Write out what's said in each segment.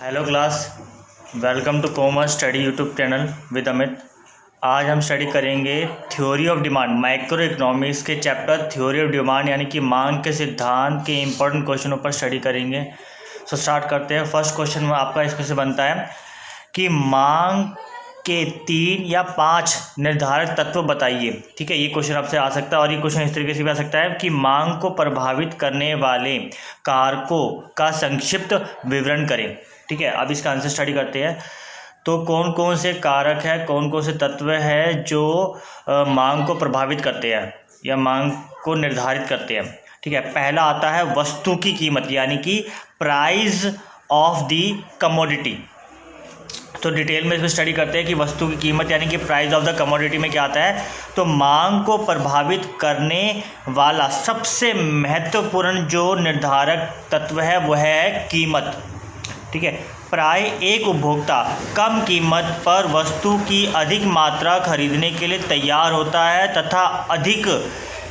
Hello class, welcome to commerce study YouTube channel with Amit. आज हम study करेंगे theory of demand, microeconomics के chapter theory of demand यानी कि मांग के सिद्धांत के इम्पोर्टेंट क्वेश्चनों पर स्टडी करेंगे। सो स्टार्ट करते हैं। फर्स्ट क्वेश्चन में आपका इसमें से बनता है कि मांग के 3 या 5 निर्धारक तत्व बताइए। ठीक है, ये क्वेश्चन आपसे आ सकता है और ये क्वेश्चन इस तरीके से भी आ सकता है कि मांग को प्रभावित करने वाले कारकों का संक्षिप्त विवरण करें। ठीक है, अब इसका आंसर स्टडी करते हैं। तो कौन कौन से कारक है, कौन कौन से तत्व है जो मांग को प्रभावित करते हैं या मांग को निर्धारित करते हैं। ठीक है, पहला आता है वस्तु की कीमत यानी कि प्राइस ऑफ द कमोडिटी। तो डिटेल में इसमें स्टडी करते हैं कि वस्तु की कीमत यानी कि प्राइस ऑफ द कमोडिटी में क्या आता है। तो मांग को प्रभावित करने वाला सबसे महत्वपूर्ण जो निर्धारक तत्व है वह है कीमत। ठीक है, प्राय एक उपभोक्ता कम कीमत पर वस्तु की अधिक मात्रा खरीदने के लिए तैयार होता है तथा अधिक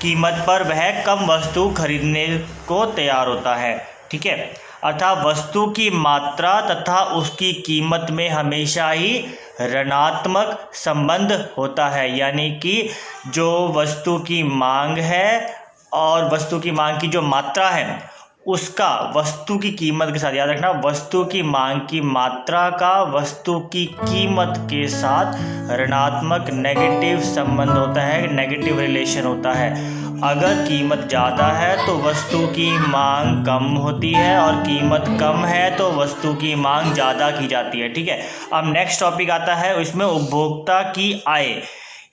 कीमत पर वह कम वस्तु खरीदने को तैयार होता है। ठीक है, अर्थात वस्तु की मात्रा तथा उसकी कीमत में हमेशा ही ऋणात्मक संबंध होता है। यानी कि जो वस्तु की मांग है और वस्तु की मांग की जो मात्रा है उसका वस्तु की कीमत के साथ, याद रखना, वस्तु की मांग की मात्रा का वस्तु की कीमत के साथ ऋणात्मक नेगेटिव संबंध होता है, नेगेटिव रिलेशन होता है। अगर कीमत ज़्यादा है तो वस्तु की मांग कम होती है और कीमत कम है तो वस्तु की मांग ज़्यादा की जाती है। ठीक है, अब नेक्स्ट टॉपिक आता है, इसमें उपभोक्ता की आय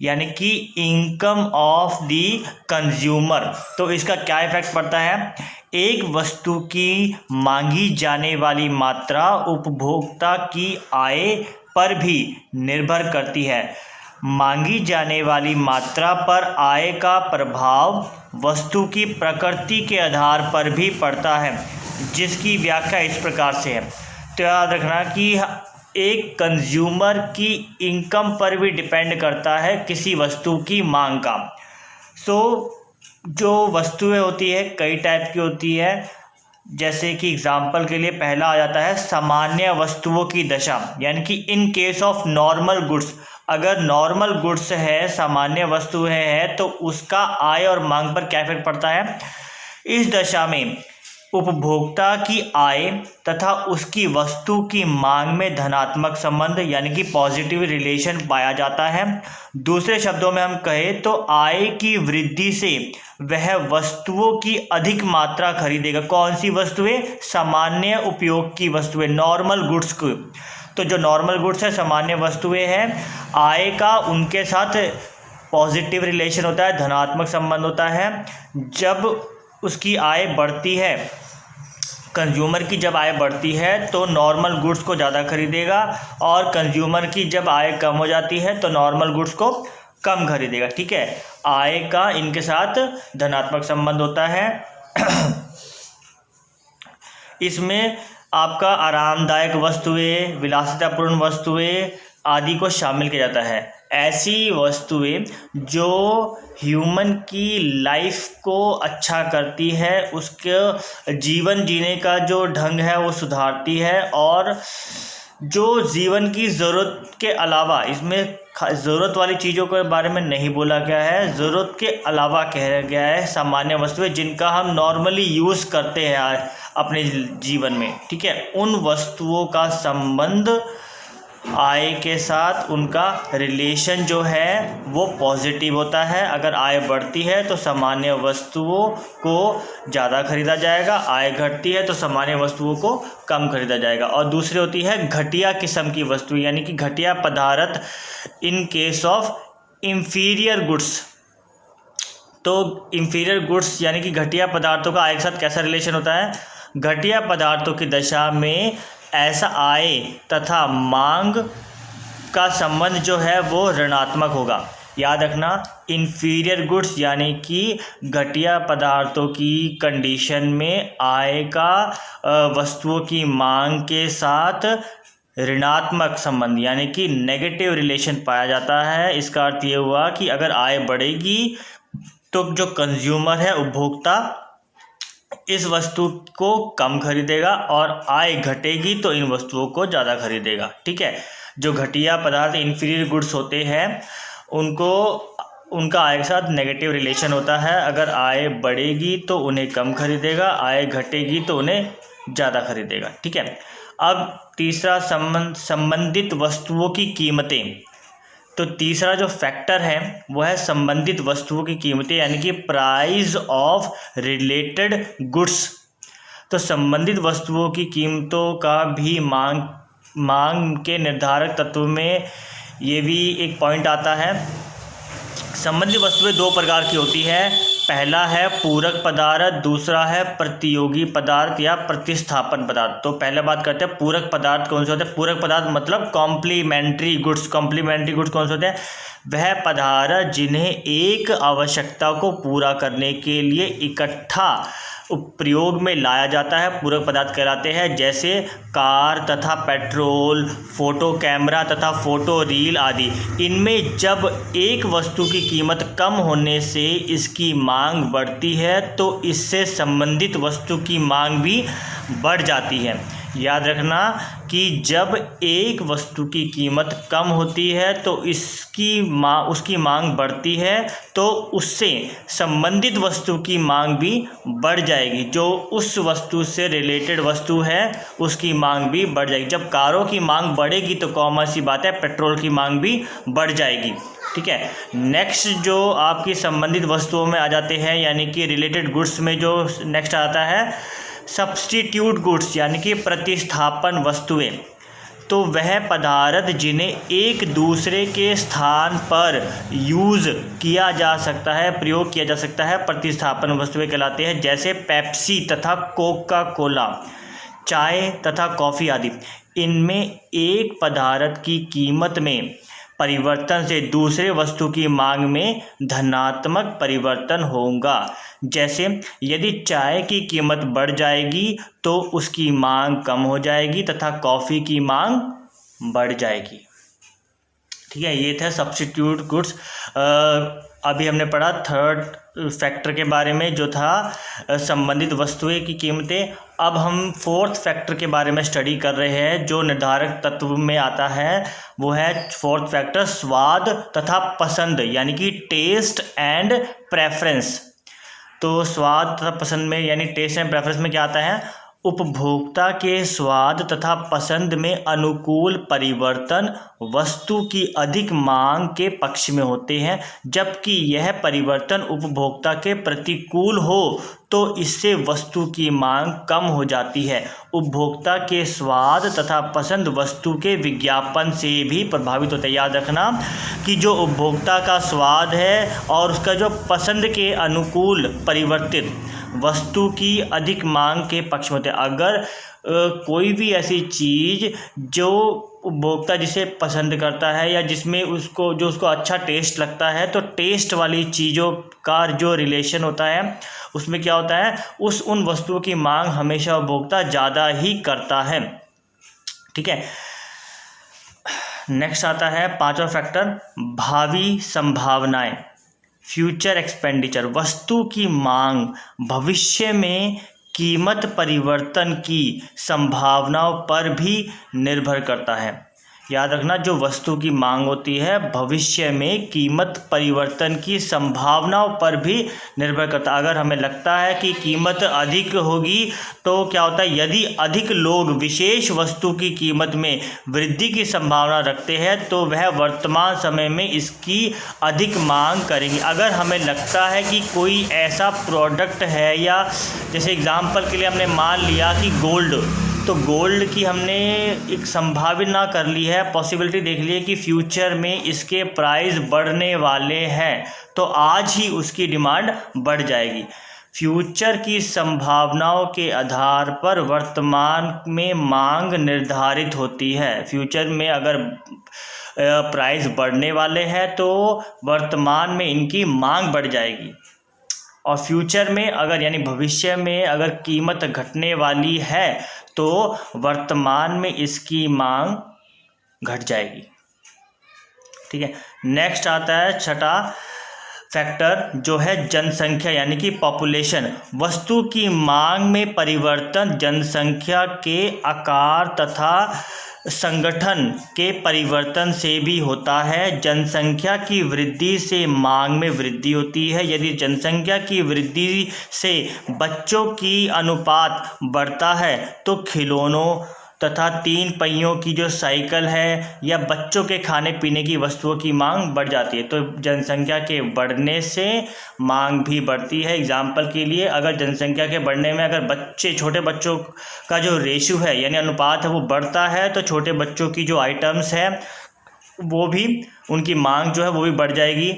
यानी कि इनकम ऑफ द कंज्यूमर। तो इसका क्या इफेक्ट पड़ता है। एक वस्तु की मांगी जाने वाली मात्रा उपभोक्ता की आय पर भी निर्भर करती है। मांगी जाने वाली मात्रा पर आय का प्रभाव वस्तु की प्रकृति के आधार पर भी पड़ता है, जिसकी व्याख्या इस प्रकार से है। तो याद रखना कि एक कंज्यूमर की इनकम पर भी डिपेंड करता है किसी वस्तु की मांग का। जो वस्तुएं होती है कई टाइप की होती है, जैसे कि एग्जाम्पल के लिए पहला आ जाता है सामान्य वस्तुओं की दशा यानी कि in case of normal goods. अगर नॉर्मल गुड्स है, सामान्य वस्तुएं है, तो उसका आय और मांग पर क्या इफेक्ट पड़ता है। इस दशा में उपभोक्ता की आय तथा उसकी वस्तु की मांग में धनात्मक संबंध यानी कि पॉजिटिव रिलेशन पाया जाता है। दूसरे शब्दों में हम कहें तो आय की वृद्धि से वह वस्तुओं की अधिक मात्रा खरीदेगा। कौन सी वस्तुएं, सामान्य उपयोग की वस्तुएं, नॉर्मल गुड्स को। तो जो नॉर्मल गुड्स है, सामान्य वस्तुएं हैं, आय का उनके साथ पॉजिटिव रिलेशन होता है, धनात्मक संबंध होता है। जब उसकी आय बढ़ती है, कंज्यूमर की जब आय बढ़ती है तो नॉर्मल गुड्स को ज़्यादा खरीदेगा और कंज्यूमर की जब आय कम हो जाती है तो नॉर्मल गुड्स को कम खरीदेगा। ठीक है, आय का इनके साथ धनात्मक संबंध होता है। इसमें आपका आरामदायक वस्तुएं, विलासितापूर्ण वस्तुएं आदि को शामिल किया जाता है। ऐसी वस्तुएं जो ह्यूमन की लाइफ को अच्छा करती है, उसके जीवन जीने का जो ढंग है वो सुधारती है और जो जीवन की ज़रूरत के अलावा, इसमें ज़रूरत वाली चीज़ों के बारे में नहीं बोला गया है, ज़रूरत के अलावा कहा गया है सामान्य वस्तुएं जिनका हम नॉर्मली यूज़ करते हैं अपने जीवन में। ठीक है, उन वस्तुओं का संबंध आय के साथ, उनका रिलेशन जो है वो पॉजिटिव होता है। अगर आय बढ़ती है तो सामान्य वस्तुओं को ज़्यादा खरीदा जाएगा, आय घटती है तो सामान्य वस्तुओं को कम खरीदा जाएगा। और दूसरी होती है घटिया किस्म की वस्तु यानी कि घटिया पदार्थ in case of inferior goods. तो इंफीरियर गुड्स यानी कि घटिया पदार्थों का आय के साथ कैसा रिलेशन होता है। घटिया पदार्थों की दशा में ऐसा आय तथा मांग का संबंध जो है वो ऋणात्मक होगा। याद रखना, इंफीरियर गुड्स यानी कि घटिया पदार्थों की कंडीशन में आय का वस्तुओं की मांग के साथ ऋणात्मक संबंध यानी कि नेगेटिव रिलेशन पाया जाता है। इसका अर्थ ये हुआ कि अगर आय बढ़ेगी तो जो कंज्यूमर है, उपभोक्ता, इस वस्तु को कम खरीदेगा और आय घटेगी तो इन वस्तुओं को ज़्यादा खरीदेगा। ठीक है, जो घटिया पदार्थ इंफीरियर गुड्स होते हैं उनका आय के साथ नेगेटिव रिलेशन होता है। अगर आय बढ़ेगी तो उन्हें कम खरीदेगा, आय घटेगी तो उन्हें ज़्यादा खरीदेगा। ठीक है, अब तीसरा संबंधित वस्तुओं की कीमतें। तो तीसरा जो फैक्टर है वो है संबंधित वस्तुओं की कीमतें, यानी कि प्राइस ऑफ रिलेटेड गुड्स। तो संबंधित वस्तुओं की कीमतों का भी मांग के निर्धारक तत्व में ये भी एक पॉइंट आता है। संबंधित वस्तुएं दो प्रकार की होती है, पहला है पूरक पदार्थ, दूसरा है प्रतियोगी पदार्थ या प्रतिस्थापन पदार्थ। तो पहले बात करते हैं पूरक पदार्थ कौन से होते हैं। पूरक पदार्थ मतलब कॉम्प्लीमेंट्री गुड्स। कॉम्प्लीमेंट्री गुड्स कौन से होते हैं? वह पदार्थ जिन्हें एक आवश्यकता को पूरा करने के लिए इकट्ठा प्रयोग में लाया जाता है, पूरक पदार्थ कहलाते हैं। जैसे कार तथा पेट्रोल, फोटो कैमरा तथा फोटो रील आदि। इनमें जब एक वस्तु की कीमत कम होने से इसकी मांग बढ़ती है तो इससे संबंधित वस्तु की मांग भी बढ़ जाती है। याद रखना कि जब एक वस्तु की कीमत कम होती है तो उसकी मांग बढ़ती है तो उससे संबंधित वस्तु की मांग भी बढ़ जाएगी। जो उस वस्तु से रिलेटेड वस्तु है उसकी मांग भी बढ़ जाएगी। जब कारों की मांग बढ़ेगी तो कॉमन सी बात है पेट्रोल की मांग भी बढ़ जाएगी। ठीक है, नेक्स्ट जो आपकी संबंधित वस्तुओं में आ जाते हैं, यानी कि रिलेटेड गुड्स में जो नेक्स्ट आता है सब्स्टिट्यूट गुड्स, यानी कि प्रतिस्थापन वस्तुएं। तो वह पदार्थ जिन्हें एक दूसरे के स्थान पर यूज़ किया जा सकता है, प्रयोग किया जा सकता है, प्रतिस्थापन वस्तुएं कहलाते हैं। जैसे पेप्सी तथा कोका कोला, चाय तथा कॉफ़ी आदि। इनमें एक पदार्थ की कीमत में परिवर्तन से दूसरे वस्तु की मांग में धनात्मक परिवर्तन होगा। जैसे यदि चाय की कीमत बढ़ जाएगी तो उसकी मांग कम हो जाएगी तथा कॉफ़ी की मांग बढ़ जाएगी। ठीक है, ये था सब्स्टिट्यूट गुड्स। अभी हमने पढ़ा थर्ड फैक्टर के बारे में जो था संबंधित वस्तुएं की कीमतें। अब हम फोर्थ फैक्टर के बारे में स्टडी कर रहे हैं जो निर्धारक तत्व में आता है। वो है फोर्थ फैक्टर स्वाद तथा पसंद, यानी कि टेस्ट एंड प्रेफरेंस। तो स्वाद तथा पसंद में यानी टेस्ट एंड प्रेफरेंस में क्या आता है? उपभोक्ता के स्वाद तथा पसंद में अनुकूल परिवर्तन वस्तु की अधिक मांग के पक्ष में होते हैं, जबकि यह परिवर्तन उपभोक्ता के प्रतिकूल हो तो इससे वस्तु की मांग कम हो जाती है। उपभोक्ता के स्वाद तथा पसंद वस्तु के विज्ञापन से भी प्रभावित होता है। याद रखना कि जो उपभोक्ता का स्वाद है और उसका जो पसंद के अनुकूल परिवर्तित वस्तु की अधिक मांग के पक्ष में होते हैं। अगर कोई भी ऐसी चीज़ जो उपभोक्ता जिसे पसंद करता है या जिसमें उसको अच्छा टेस्ट लगता है, तो टेस्ट वाली चीज़ों का जो रिलेशन होता है उसमें क्या होता है, उन वस्तुओं की मांग हमेशा उपभोक्ता ज़्यादा ही करता है। ठीक है, नेक्स्ट आता है पांचवा फैक्टर भावी संभावनाएं, फ्यूचर एक्सपेंडिचर। वस्तु की मांग भविष्य में कीमत परिवर्तन की संभावनाओं पर भी निर्भर करता है। याद रखना जो वस्तु की मांग होती है भविष्य में कीमत परिवर्तन की संभावनाओं पर भी निर्भर करता है। अगर हमें लगता है कि कीमत अधिक होगी तो क्या होता है, यदि अधिक लोग विशेष वस्तु की कीमत में वृद्धि की संभावना रखते हैं तो वह वर्तमान समय में इसकी अधिक मांग करेंगे। अगर हमें लगता है कि कोई ऐसा प्रोडक्ट है, या जैसे एग्जाम्पल के लिए हमने मान लिया कि गोल्ड, तो गोल्ड की हमने एक संभावना कर ली है, पॉसिबिलिटी देख ली है कि फ्यूचर में इसके प्राइस बढ़ने वाले हैं, तो आज ही उसकी डिमांड बढ़ जाएगी। फ्यूचर की संभावनाओं के आधार पर वर्तमान में मांग निर्धारित होती है। फ्यूचर में अगर प्राइस बढ़ने वाले हैं तो वर्तमान में इनकी मांग बढ़ जाएगी, और फ्यूचर में अगर यानी भविष्य में अगर कीमत घटने वाली है तो वर्तमान में इसकी मांग घट जाएगी। ठीक है, नेक्स्ट आता है छठा फैक्टर जो है जनसंख्या यानी कि पॉपुलेशन। वस्तु की मांग में परिवर्तन जनसंख्या के आकार तथा संगठन के परिवर्तन से भी होता है। जनसंख्या की वृद्धि से मांग में वृद्धि होती है। यदि जनसंख्या की वृद्धि से बच्चों की अनुपात बढ़ता है तो खिलौनों तथा 3 पहियों की जो साइकिल है या बच्चों के खाने पीने की वस्तुओं की मांग बढ़ जाती है। तो जनसंख्या के बढ़ने से मांग भी बढ़ती है। एग्जाम्पल के लिए, अगर जनसंख्या के बढ़ने में अगर छोटे बच्चों का जो रेशियो है यानी अनुपात है वो बढ़ता है तो छोटे बच्चों की जो आइटम्स है वो भी, उनकी मांग जो है वो भी बढ़ जाएगी।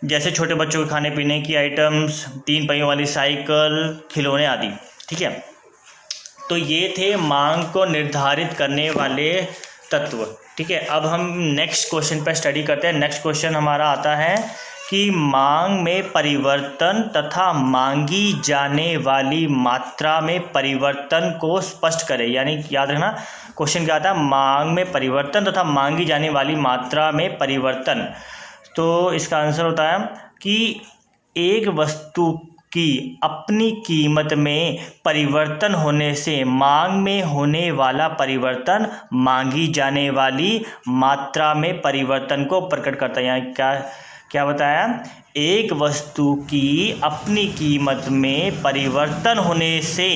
जैसे छोटे बच्चों के खाने पीने की आइटम्स, 3 पहियों वाली साइकिल, खिलौने आदि। ठीक है, तो ये थे मांग को निर्धारित करने वाले तत्व। ठीक है, अब हम नेक्स्ट क्वेश्चन पर स्टडी करते हैं। नेक्स्ट क्वेश्चन हमारा आता है कि मांग में परिवर्तन तथा मांगी जाने वाली मात्रा में परिवर्तन को स्पष्ट करें। यानी याद रखना क्वेश्चन क्या आता है, मांग में परिवर्तन तथा मांगी जाने वाली मात्रा में परिवर्तन। तो इसका आंसर होता है कि एक वस्तु की अपनी कीमत में परिवर्तन होने से मांग में होने वाला परिवर्तन मांगी जाने वाली मात्रा में परिवर्तन को प्रकट करता है। यहाँ क्या बताया, एक वस्तु की अपनी कीमत में परिवर्तन होने से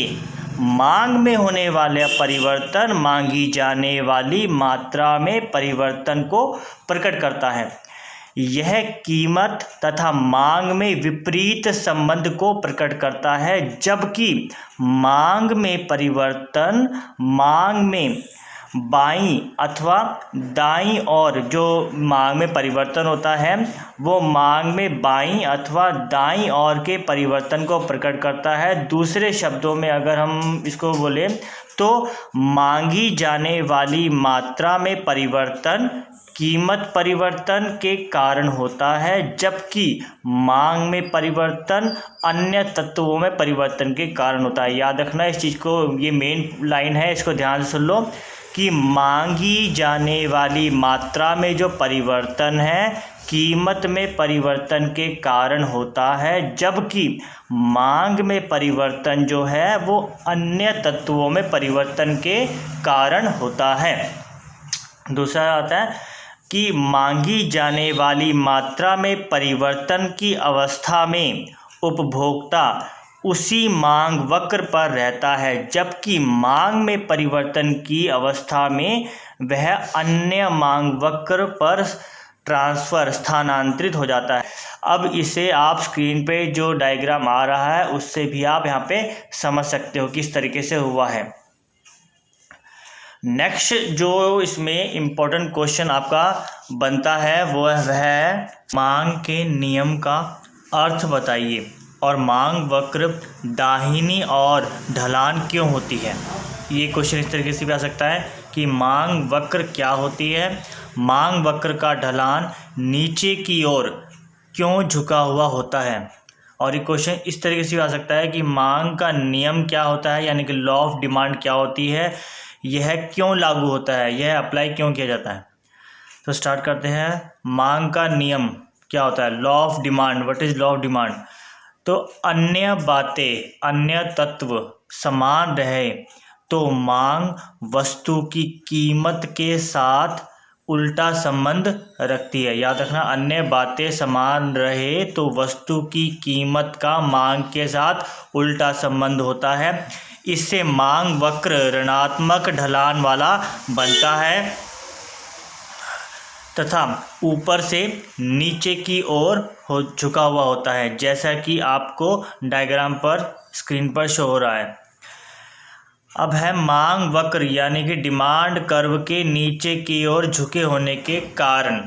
मांग में होने वाला परिवर्तन मांगी जाने वाली मात्रा में परिवर्तन को प्रकट करता है। यह कीमत तथा मांग में विपरीत संबंध को प्रकट करता है, जबकि मांग में परिवर्तन मांग में बाईं अथवा दाईं ओर, जो मांग में परिवर्तन होता है वो मांग में बाईं अथवा दाईं ओर के परिवर्तन को प्रकट करता है। दूसरे शब्दों में अगर हम इसको बोलें तो मांगी जाने वाली मात्रा में परिवर्तन कीमत परिवर्तन के कारण होता है, जबकि मांग में परिवर्तन अन्य तत्वों में परिवर्तन के कारण होता है। याद रखना इस चीज़ को, ये मेन लाइन है, इसको ध्यान से सुन लो कि मांगी जाने वाली मात्रा में जो परिवर्तन है कीमत में परिवर्तन के कारण होता है, जबकि मांग में परिवर्तन जो है वो अन्य तत्वों में परिवर्तन के कारण होता है। दूसरा आता है कि मांगी जाने वाली मात्रा में परिवर्तन की अवस्था में उपभोक्ता उसी मांग वक्र पर रहता है, जबकि मांग में परिवर्तन की अवस्था में वह अन्य मांग वक्र पर स्थानांतरित हो जाता है। अब इसे आप स्क्रीन पे जो डायग्राम आ रहा है उससे भी आप यहाँ पे समझ सकते हो किस तरीके से हुआ है। नेक्स्ट जो इसमें इम्पोर्टेंट क्वेश्चन आपका बनता है वो है मांग के नियम का अर्थ बताइए और मांग वक्र दाहिनी और ढलान क्यों होती है। ये क्वेश्चन इस तरीके से भी आ सकता है कि मांग वक्र क्या होती है, मांग वक्र का ढलान नीचे की ओर क्यों झुका हुआ होता है। और ये क्वेश्चन इस तरीके से भी आ सकता है कि मांग का नियम क्या होता है, यानी कि लॉ ऑफ डिमांड क्या होती है, यह क्यों लागू होता है, यह अप्लाई क्यों किया जाता है। तो स्टार्ट करते हैं। मांग का नियम क्या होता है, law of demand. What is law of demand. तो अन्य बातें, अन्य तत्व समान रहे तो मांग वस्तु की कीमत के साथ उल्टा संबंध रखती है। याद रखना, अन्य बातें समान रहे तो वस्तु की कीमत का मांग के साथ उल्टा संबंध होता है। इससे मांग वक्र ऋणात्मक ढलान वाला बनता है तथा ऊपर से नीचे की ओर झुका हुआ होता है, जैसा कि आपको डायग्राम पर स्क्रीन पर शो हो रहा है। अब है मांग वक्र यानी कि डिमांड कर्व के नीचे की ओर झुके होने के कारण।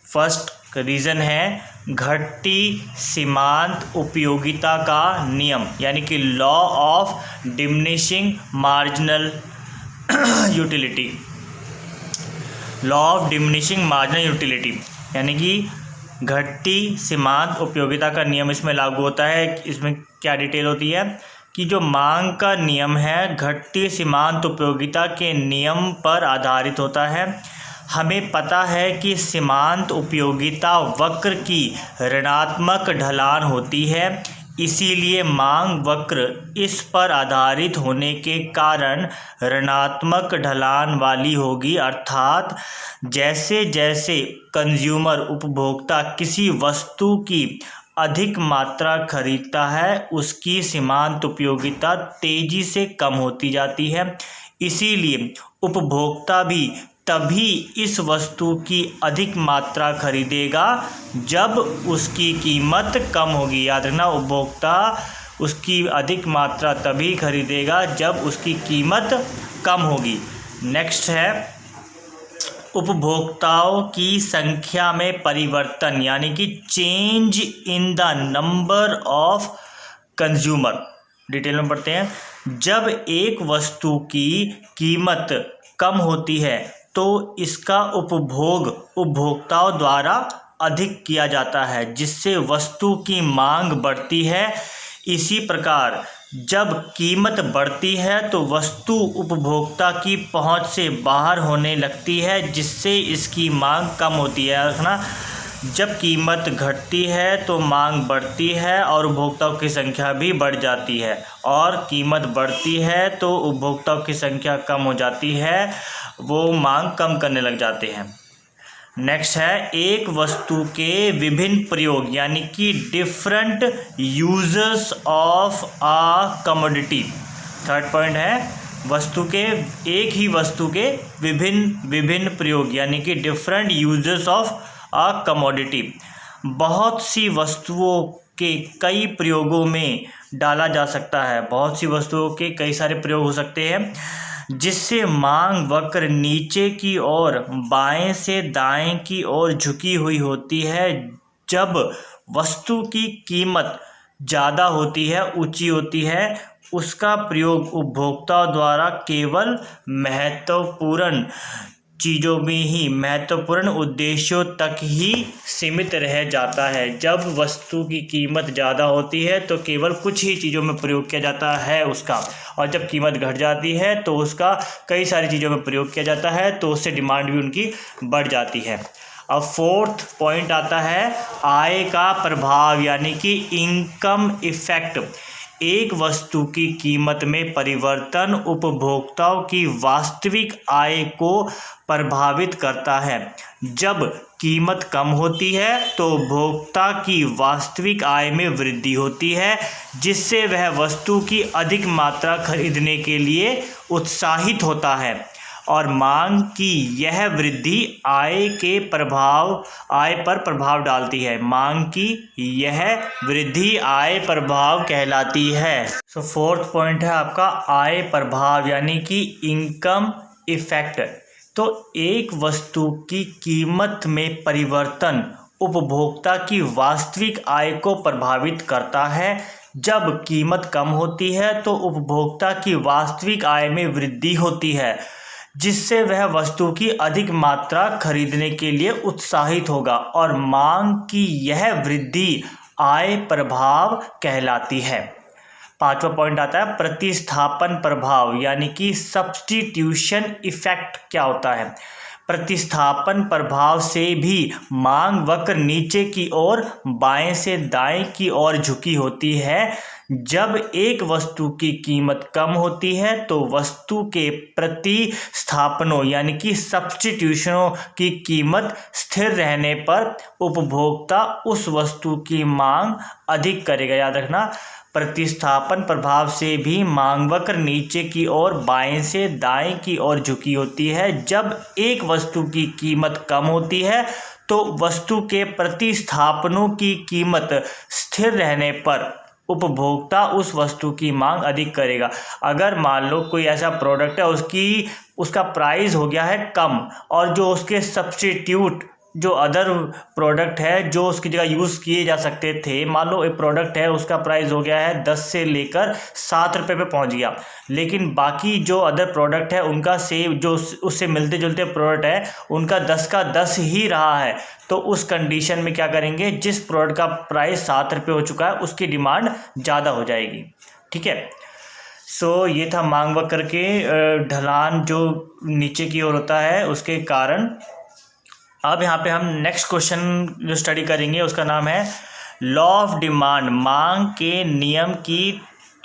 फर्स्ट रीज़न है घटती सीमांत उपयोगिता का नियम, यानी कि law of diminishing marginal utility. Law of diminishing marginal utility यानी कि घटती सीमांत उपयोगिता का नियम इसमें लागू होता है। इसमें क्या डिटेल होती है कि जो मांग का नियम है घटती सीमांत उपयोगिता के नियम पर आधारित होता है। हमें पता है कि सीमांत उपयोगिता वक्र की ऋणात्मक ढलान होती है, इसीलिए मांग वक्र इस पर आधारित होने के कारण ऋणात्मक ढलान वाली होगी। अर्थात जैसे जैसे कंज्यूमर उपभोक्ता किसी वस्तु की अधिक मात्रा खरीदता है, उसकी सीमांत उपयोगिता तेजी से कम होती जाती है। इसीलिए उपभोक्ता भी तभी इस वस्तु की अधिक मात्रा खरीदेगा जब उसकी कीमत कम होगी। याद रखना, उपभोक्ता उसकी अधिक मात्रा तभी खरीदेगा जब उसकी कीमत कम होगी। नेक्स्ट है उपभोक्ताओं की संख्या में परिवर्तन, यानी कि change in the number of consumer. Detail में पढ़ते हैं। जब एक वस्तु की कीमत कम होती है तो इसका उपभोग उपभोक्ताओं द्वारा अधिक किया जाता है, जिससे वस्तु की मांग बढ़ती है। इसी प्रकार जब कीमत बढ़ती है तो वस्तु उपभोक्ता की पहुंच से बाहर होने लगती है, जिससे इसकी मांग कम होती है। रखना, जब कीमत घटती है तो मांग बढ़ती है और उपभोक्ताओं की संख्या भी बढ़ जाती है, और कीमत बढ़ती है तो उपभोक्ताओं की संख्या कम हो जाती है, वो मांग कम करने लग जाते हैं। नेक्स्ट है एक वस्तु के विभिन्न प्रयोग, यानी कि different users of a commodity. Third point है वस्तु के एक ही वस्तु के विभिन्न प्रयोग, यानी कि different users of a commodity. बहुत सी वस्तुओं के कई प्रयोगों में डाला जा सकता है। बहुत सी वस्तुओं के कई सारे प्रयोग हो सकते हैं, जिससे मांग वक्र नीचे की ओर बाएं से दाएं की ओर झुकी हुई होती है। जब वस्तु की कीमत ज़्यादा होती है, ऊंची होती है, उसका प्रयोग उपभोक्ताओं द्वारा केवल महत्वपूर्ण चीज़ों में ही, महत्वपूर्ण उद्देश्यों तक ही सीमित रह जाता है। जब वस्तु की कीमत ज़्यादा होती है तो केवल कुछ ही चीज़ों में प्रयोग किया जाता है उसका, और जब कीमत घट जाती है तो उसका कई सारी चीज़ों में प्रयोग किया जाता है, तो उससे डिमांड भी उनकी बढ़ जाती है। अब फोर्थ पॉइंट आता है आय का प्रभाव, यानी कि इनकम इफेक्ट। एक वस्तु की कीमत में परिवर्तन उपभोक्ताओं की वास्तविक आय को प्रभावित करता है। जब कीमत कम होती है तो उपभोक्ता की वास्तविक आय में वृद्धि होती है, जिससे वह वस्तु की अधिक मात्रा खरीदने के लिए उत्साहित होता है, और मांग की यह वृद्धि आय पर प्रभाव डालती है। मांग की यह वृद्धि आय प्रभाव कहलाती है। सो फोर्थ पॉइंट है आपका आय प्रभाव, यानी कि इनकम इफेक्ट। तो एक वस्तु की कीमत में परिवर्तन उपभोक्ता की वास्तविक आय को प्रभावित करता है। जब कीमत कम होती है तो उपभोक्ता की वास्तविक आय में वृद्धि होती है, जिससे वह वस्तु की अधिक मात्रा खरीदने के लिए उत्साहित होगा, और मांग की यह वृद्धि आय प्रभाव कहलाती है। पांचवा पॉइंट आता है प्रतिस्थापन प्रभाव, यानी कि सब्स्टिट्यूशन इफेक्ट। क्या होता है? प्रतिस्थापन प्रभाव से भी मांग वक्र नीचे की ओर बाएं से दाएं की ओर झुकी होती है। जब एक वस्तु की कीमत कम होती है तो वस्तु के प्रतिस्थापनों, यानी कि सब्स्टिट्यूशनों की कीमत स्थिर रहने पर उपभोक्ता उस वस्तु की मांग अधिक करेगा। याद रखना, प्रतिस्थापन प्रभाव से भी मांग वक्र नीचे की ओर बाएं से दाएं की ओर झुकी होती है। जब एक वस्तु की कीमत कम होती है तो वस्तु के प्रतिस्थापनों की कीमत स्थिर रहने पर उपभोक्ता उस वस्तु की मांग अधिक करेगा। अगर मान लो कोई ऐसा प्रोडक्ट है, उसका प्राइस हो गया है कम, और जो उसके सब्स्टिट्यूट जो अदर प्रोडक्ट है जो उसकी जगह यूज़ किए जा सकते थे, मान लो एक प्रोडक्ट है उसका प्राइस हो गया है 10 से लेकर 7 रुपये पे पहुंच गया, लेकिन बाकी जो अदर प्रोडक्ट है उनका सेम, जो उससे मिलते जुलते प्रोडक्ट है, उनका 10 का 10 ही रहा है। तो उस कंडीशन में क्या करेंगे, जिस प्रोडक्ट का प्राइस 7 रुपये हो चुका है उसकी डिमांड ज़्यादा हो जाएगी। ठीक है। सो ये था मांग वक्र के ढलान जो नीचे की ओर होता है, उसके कारण अब यहाँ पे हम नेक्स्ट क्वेश्चन जो स्टडी करेंगे उसका नाम है लॉ ऑफ डिमांड, मांग के नियम की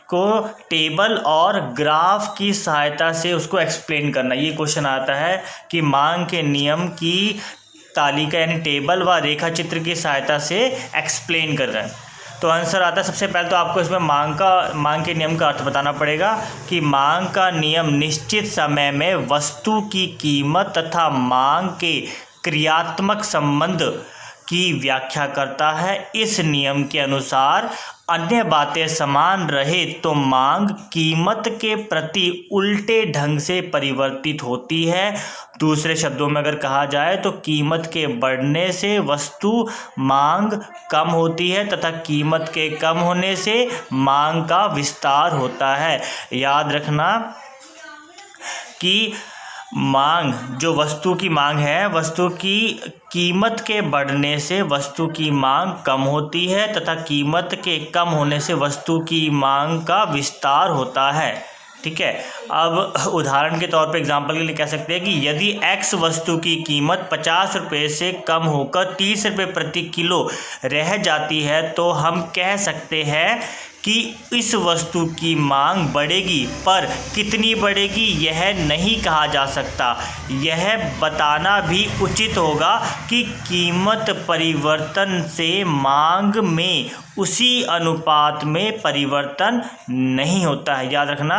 को टेबल और ग्राफ की सहायता से उसको एक्सप्लेन करना। ये क्वेश्चन आता है कि मांग के नियम की तालिका यानी टेबल व रेखा चित्र की सहायता से एक्सप्लेन कर रहे हैं। तो आंसर आता है, सबसे पहले तो आपको इसमें मांग के नियम का अर्थ बताना पड़ेगा कि मांग का नियम निश्चित समय में वस्तु की कीमत तथा मांग के क्रियात्मक संबंध की व्याख्या करता है। इस नियम के अनुसार अन्य बातें समान रहे तो मांग कीमत के प्रति उल्टे ढंग से परिवर्तित होती है। दूसरे शब्दों में अगर कहा जाए तो कीमत के बढ़ने से वस्तु मांग कम होती है तथा कीमत के कम होने से मांग का विस्तार होता है। याद रखना कि मांग जो वस्तु की मांग है, वस्तु की कीमत के बढ़ने से वस्तु की मांग कम होती है तथा कीमत के कम होने से वस्तु की मांग का विस्तार होता है। ठीक है। अब उदाहरण के तौर पे एग्जांपल के लिए कह सकते हैं कि यदि x वस्तु की कीमत 50 रुपये से कम होकर 30 रुपये प्रति किलो रह जाती है तो हम कह सकते हैं कि इस वस्तु की मांग बढ़ेगी, पर कितनी बढ़ेगी यह नहीं कहा जा सकता। यह बताना भी उचित होगा कि कीमत परिवर्तन से मांग में उसी अनुपात में परिवर्तन नहीं होता है। याद रखना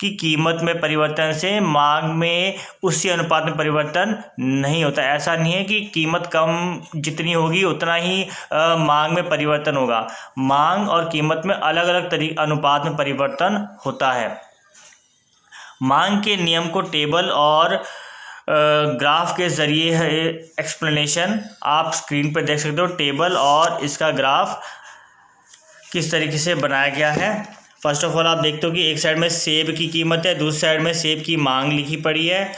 कि कीमत में परिवर्तन से मांग में उसी अनुपात में परिवर्तन नहीं होता। ऐसा नहीं है कि कीमत कम जितनी होगी उतना ही मांग में परिवर्तन होगा। मांग और कीमत में अलग अलग अनुपात में परिवर्तन होता है। मांग के नियम को टेबल और ग्राफ के ज़रिए एक्सप्लेनेशन आप स्क्रीन पर देख सकते हो। टेबल और इसका ग्राफ किस तरीके से बनाया गया है। फर्स्ट ऑफ ऑल आप देखते हो कि एक साइड में सेब की कीमत है, दूसरी साइड में सेब की मांग लिखी पड़ी है।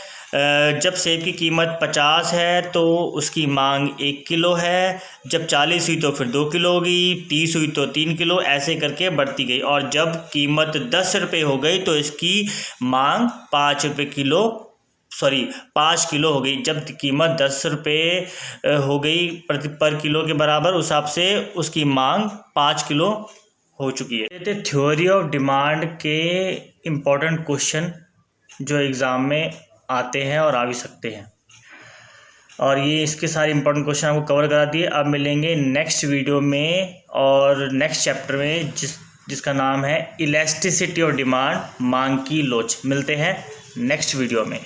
जब सेब की कीमत 50 है तो उसकी मांग 1 किलो है, जब 40 हुई तो फिर 2 किलो होगी, 30 हुई तो 3 किलो, ऐसे करके बढ़ती गई। और जब कीमत 10 रुपये हो गई तो इसकी मांग 5 किलो हो गई। जब कीमत 10 रुपये हो गई पर किलो के बराबर, उस हिसाब से उसकी मांग 5 किलो हो चुकी है। थ्योरी ऑफ डिमांड के इम्पोर्टेंट क्वेश्चन जो एग्ज़ाम में आते हैं और आ भी सकते हैं, और ये इसके सारे इंपॉर्टेंट क्वेश्चन आपको कवर करा दिए। अब मिलेंगे नेक्स्ट वीडियो में और नेक्स्ट चैप्टर में जिसका नाम है इलास्टिसिटी ऑफ डिमांड, मांग की लोच। मिलते हैं नेक्स्ट वीडियो में।